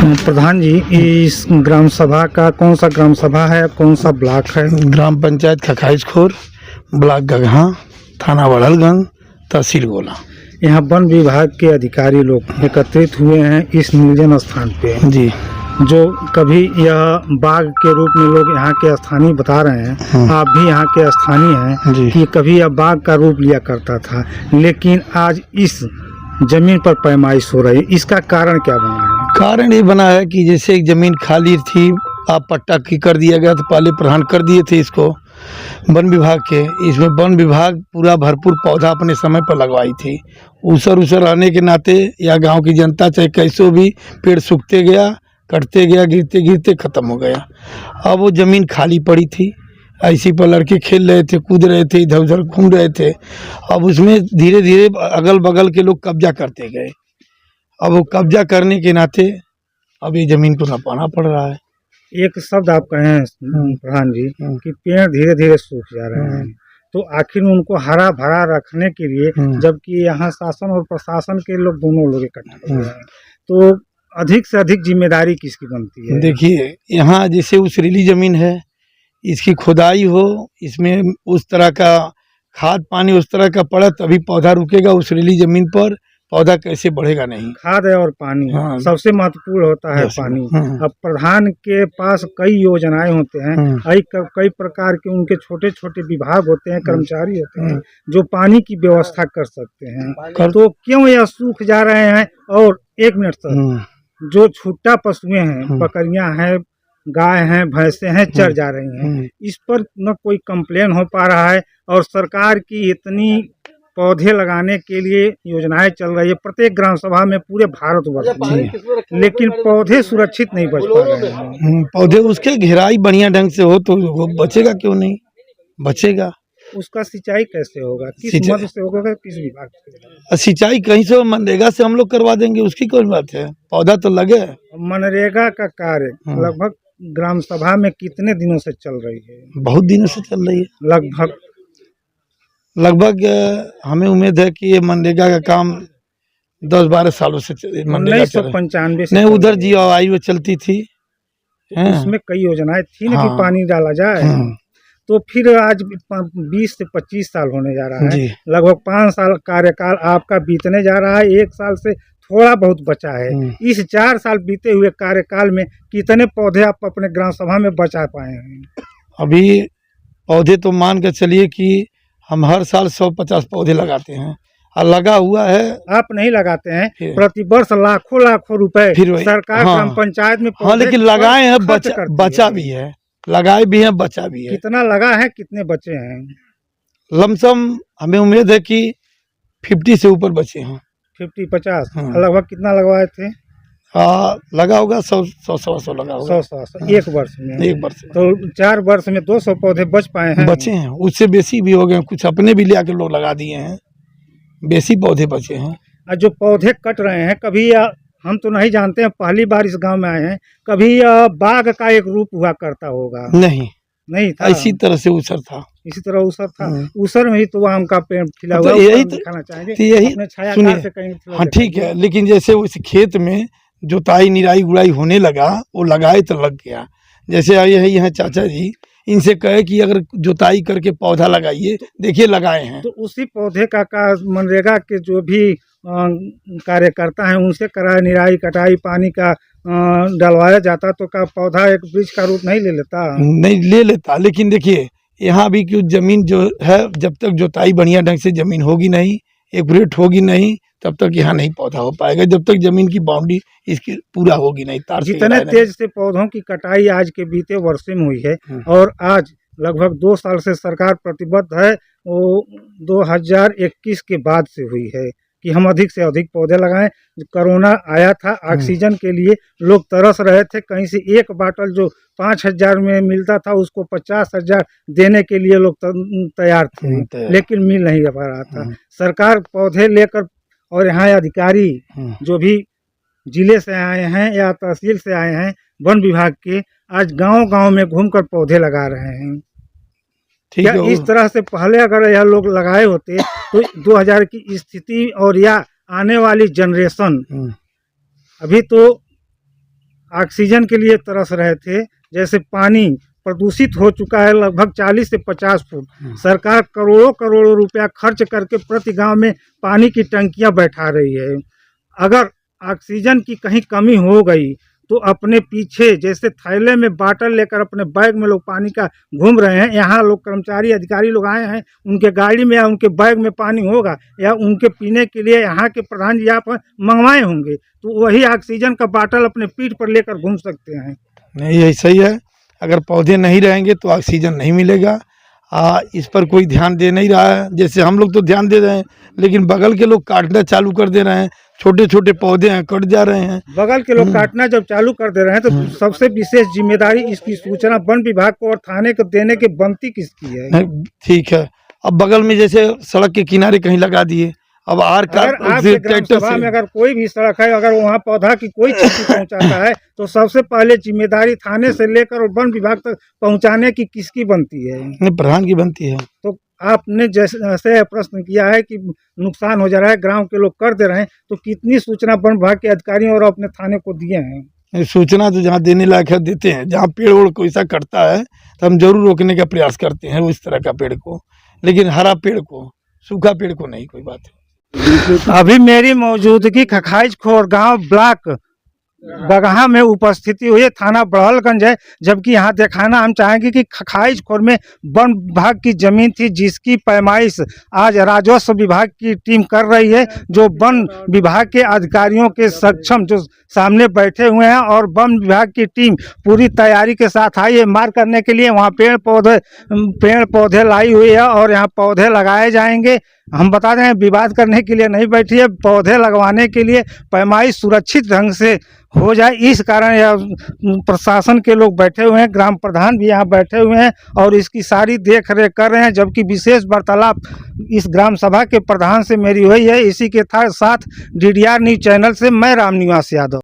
प्रधान जी, इस ग्राम सभा का कौन सा ग्राम सभा है, कौन सा ब्लॉक है? ग्राम पंचायत खखाइजखोर, ब्लॉक गगहा, थाना बड़हलगंज, तहसील गोला। यहाँ वन विभाग के अधिकारी लोग एकत्रित हुए हैं इस निर्जन स्थान पे जी। जो कभी यह बाग के रूप में लोग यहाँ के स्थानीय बता रहे हैं। आप भी यहाँ के स्थानीय हैं कि कभी यह बाग का रूप लिया करता था, लेकिन आज इस जमीन पर पैमाइश हो रही है। इसका कारण क्या बना है? कारण ये बना है कि जैसे एक जमीन खाली थी, आप पट्टा की कर दिया गया, तो पहले प्रधान कर दिए थे इसको वन विभाग के। इसमें वन विभाग पूरा भरपूर पौधा अपने समय पर लगवाई थी। ऊसर आने के नाते या गांव की जनता चाहे कैसो भी पेड़ सूखते गया, कटते गया, गिरते गिरते ख़त्म हो गया। अब वो ज़मीन खाली पड़ी थी, ऐसी पर लड़के खेल रहे थे, कूद रहे थे, इधर उधर घूम रहे थे। अब उसमें धीरे धीरे अगल बगल के लोग कब्जा करते गए। अब वो कब्जा करने के नाते अब ये ज़मीन को नपाना पड़ रहा है। एक शब्द आप कहें प्रधान जी कि पेड़ धीरे धीरे सूख जा रहे हैं, तो आखिर उनको हरा भरा रखने के लिए, जबकि यहाँ शासन और प्रशासन के लोग दोनों लोग इकट्ठे हो रहे हैं, तो अधिक से अधिक जिम्मेदारी किसकी बनती है? देखिए, यहाँ जैसे उसरीली ज़मीन है, इसकी खुदाई हो, इसमें उस तरह का खाद पानी उस तरह का पड़ा तभी पौधा रुकेगा। उसरीली ज़मीन पर पौधा कैसे बढ़ेगा? नहीं। खाद है और पानी सबसे महत्वपूर्ण होता है पानी। अब प्रधान के पास कई योजनाएं होते हैं, कई प्रकार के उनके छोटे छोटे विभाग होते हैं, कर्मचारी होते हैं जो पानी की व्यवस्था कर सकते हैं। तो क्यों यह सूख जा रहे हैं? और एक मिनट सर, जो छुट्टा पशुएं हैं, बकरियां हैं, गाय हैं, भैंसे हैं, चर जा रही हैं, इस पर न कोई कंप्लेन हो पा रहा है। और सरकार की इतनी पौधे लगाने के लिए योजनाएं चल रही है प्रत्येक ग्राम सभा में पूरे भारतवर्ष में, लेकिन पौधे सुरक्षित नहीं बच पा रहे हैं। पौधे उसके घेराई बढ़िया ढंग से हो तो वो बचेगा, क्यों नहीं बचेगा? उसका सिंचाई कैसे होगा? किस मद से होगा? किस विभाग से? सिंचाई कहीं से मनरेगा से हम लोग करवा देंगे, उसकी कौन बात है? पौधा तो लगे। मनरेगा का कार्य लगभग ग्राम सभा में कितने दिनों से चल रही है? बहुत दिनों से चल रही है। लगभग हमें उम्मीद है कि ये मनरेगा का काम 10-12 सालों से 1995 से नहीं, उधर जीवावायु चलती थी, उसमें कई योजनाएं थी ना कि पानी डाला जाए। तो फिर आज 20 से 25 साल होने जा रहा है, लगभग 5 साल कार्यकाल आपका बीतने जा रहा है, 1 साल से थोड़ा बहुत बचा है। इस 4 साल बीते हुए कार्यकाल में कितने पौधे आप अपने ग्राम सभा में बचा पाए हैं? अभी पौधे तो मान के चलिए कि हम हर साल 150 पौधे लगाते हैं, और लगा हुआ है। आप नहीं लगाते हैं, प्रतिवर्ष लाखों लाखों रुपए सरकार ग्राम पंचायत में लेकिन लगाए हैं, बचा भी है, लगाए भी हैं, बचा भी है। कितना लगा है, कितने बचे हैं? लमसम हमें उम्मीद है कि 50 से ऊपर बचे हैं। 50-50 लगभग कितना लगवाए थे? लगा होगा 100 लगा होगा। 100 एक वर्ष में? एक वर्ष में। तो 4 वर्ष में 200 पौधे बच पाए हैं? बचे हैं, उससे बेसी भी हो गए, कुछ अपने भी ले आके लोग लगा दिए हैं, बेसी पौधे बचे हैं। और जो पौधे कट रहे हैं, कभी हम तो नहीं जानते हैं, पहली बार इस गांव में आए हैं, कभी बाग का एक रूप हुआ करता होगा? नहीं था। इसी तरह से उसर था। इसी तरह उसर था। उसर में ही तो आम का पेड़ खिला हुआ, यही दिखाना चाहेंगे, यही सुनिए। हाँ ठीक है, लेकिन जैसे उस खेत में जुताई निराई गुड़ाई होने लगा, वो लगाए तो लग गया। जैसे यहाँ चाचा जी, इनसे कहे कि अगर जुताई करके पौधा लगाइए, देखिए लगाए हैं। तो उसी पौधे का मनरेगा के जो भी कार्यकर्ता हैं उनसे कराए, निराई कटाई पानी का डलवाया जाता, तो का पौधा एक वृक्ष का रूप नहीं ले लेता? नहीं ले लेता, लेकिन देखिए यहाँ भी क्यों जमीन जो है, जब तक जुताई बढ़िया ढंग से जमीन होगी नहीं, एक्यूरेट होगी नहीं, तब तक यहाँ नहीं पौधा हो पाएगा, जब तक जमीन की बाउंड्री इसकी पूरा होगी नहीं। तार जितने तेज से पौधों की कटाई आज के बीते वर्षों में हुई है, और आज लगभग 2 साल से सरकार प्रतिबद्ध है, वो 2021 के बाद से हुई है कि हम अधिक से अधिक पौधे लगाएं। कोरोना आया था, ऑक्सीजन के लिए लोग तरस रहे थे, कहीं से एक बाटल जो 5000 में मिलता था उसको 50,000 देने के लिए लोग तैयार थे, लेकिन मिल नहीं पा रहा था। सरकार पौधे लेकर, और यहाँ अधिकारी जो भी जिले से आए हैं या तहसील से आए हैं, वन विभाग के, आज गांव-गांव में घूमकर पौधे लगा रहे हैं। क्या इस तरह से पहले अगर यह लोग लगाए होते तो 2000 की स्थिति और या आने वाली जनरेशन, अभी तो ऑक्सीजन के लिए तरस रहे थे। जैसे पानी प्रदूषित हो चुका है लगभग 40 से 50 फुट। सरकार करोड़ों करोड़ों रुपया खर्च करके प्रति गांव में पानी की टंकियां बैठा रही है। अगर ऑक्सीजन की कहीं कमी हो गई तो अपने पीछे जैसे थैले में बाटल लेकर अपने बैग में लोग पानी का घूम रहे हैं, यहाँ लोग कर्मचारी अधिकारी लोग आए हैं, उनके गाड़ी में या उनके बैग में पानी होगा या उनके पीने के लिए यहाँ के प्रधान जी आप मंगवाए होंगे, तो वही ऑक्सीजन का बाटल अपने पीठ पर लेकर घूम सकते हैं। नहीं, यही सही है। अगर पौधे नहीं रहेंगे तो ऑक्सीजन नहीं मिलेगा। इस पर कोई ध्यान दे नहीं रहा है। जैसे हम लोग तो ध्यान दे रहे हैं, लेकिन बगल के लोग काटना चालू कर दे रहे हैं। छोटे छोटे पौधे हैं, कट जा रहे हैं। बगल के लोग काटना जब चालू कर दे रहे हैं तो सबसे विशेष जिम्मेदारी इसकी सूचना वन विभाग को और थाने को देने की बनती किसकी है? ठीक है, अब बगल में जैसे सड़क के किनारे कहीं लगा दिए, अब आर का आपके ग्राम सभा में अगर कोई भी सड़क है, अगर वहाँ पौधा की कोई क्षति पहुँचाता है तो सबसे पहले जिम्मेदारी थाने से लेकर और वन विभाग तक पहुँचाने की किसकी बनती है? प्रधान की बनती है। तो आपने जैसे प्रश्न किया है कि नुकसान हो जा रहा है, गांव के लोग कर दे रहे हैं, तो कितनी सूचना वन विभाग के अधिकारियों और अपने थाने को दिए हैं? सूचना तो जहाँ देने लायक है देते हैं। जहाँ पेड़ ओड़ कोई सा कटता है तो हम जरूर रोकने का प्रयास करते हैं उस तरह का पेड़ को, लेकिन हरा पेड़ को, सूखा पेड़ को नहीं। कोई बात है। अभी मेरी मौजूदगी खखाइज खोर गांव ब्लॉक बगहा में उपस्थिति हुई है, थाना बड़हलगंज है। जबकि यहाँ दिखाना हम चाहेंगे कि खखाइज खोर में वन विभाग की जमीन थी जिसकी पैमाइश आज राजस्व विभाग की टीम कर रही है, जो वन विभाग के अधिकारियों के सक्षम जो सामने बैठे हुए हैं, और वन विभाग की टीम पूरी तैयारी के साथ आई है मार करने के लिए। वहाँ पेड़ पौधे लाई हुई है और यहाँ पौधे लगाए जाएंगे। हम बता दें विवाद करने के लिए नहीं बैठी है, पौधे लगवाने के लिए पैमाइश सुरक्षित ढंग से हो जाए, इस कारण यह प्रशासन के लोग बैठे हुए हैं। ग्राम प्रधान भी यहाँ बैठे हुए हैं और इसकी सारी देख रेख कर रहे हैं। जबकि विशेष वार्तालाप इस ग्राम सभा के प्रधान से मेरी हुई है। इसी के साथ DDR न्यूज़ चैनल से मैं राम निवास यादव।